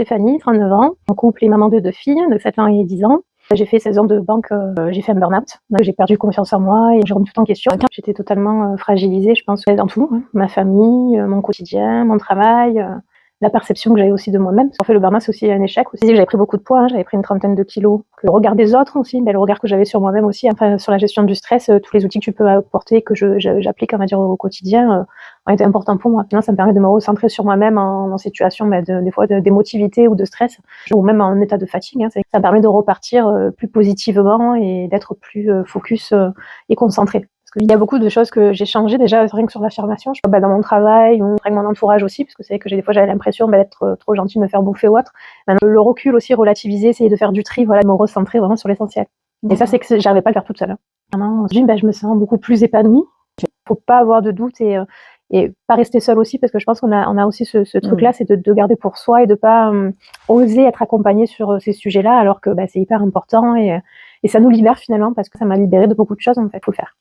Stéphanie, 39 ans, en couple et maman de 2 filles, de 7 ans et 10 ans. J'ai fait 16 ans de banque, j'ai fait un burn-out. J'ai perdu confiance en moi et je remets tout en question. J'étais totalement fragilisée, je pense, dans tout, hein. Ma famille, mon quotidien, mon travail, la perception que j'avais aussi de moi-même. En fait, le burn-out, c'est aussi un échec. Aussi, j'avais pris beaucoup de poids, hein, j'avais pris une trentaine de kilos. Le regard des autres aussi, le regard que j'avais sur moi-même aussi, enfin, sur la gestion du stress, tous les outils que tu peux apporter, que j'applique, on va dire, au quotidien, ont été importants pour moi. Sinon, ça me permet de me recentrer sur moi-même en situation, des fois, d'émotivité ou de stress, ou même en état de fatigue, hein. Ça me permet de repartir plus positivement et d'être plus focus et concentré. Parce qu'il y a beaucoup de choses que j'ai changées déjà rien que sur l'affirmation. Je dans mon travail, avec mon entourage aussi, parce que c'est vrai que des fois j'avais l'impression d'être trop gentille, de me faire bouffer ou autre. Maintenant, le recul aussi, relativiser, essayer de faire du tri, voilà, me recentrer vraiment sur l'essentiel. Et ça, c'est que j'arrivais pas à le faire toute seule. Vraiment, je me sens beaucoup plus épanouie. Faut pas avoir de doute et pas rester seule aussi, parce que je pense qu'on a aussi ce truc-là, c'est de garder pour soi et de pas oser être accompagné sur ces sujets-là, alors que c'est hyper important et ça nous libère finalement, parce que ça m'a libérée de beaucoup de choses, en fait, faut le faire.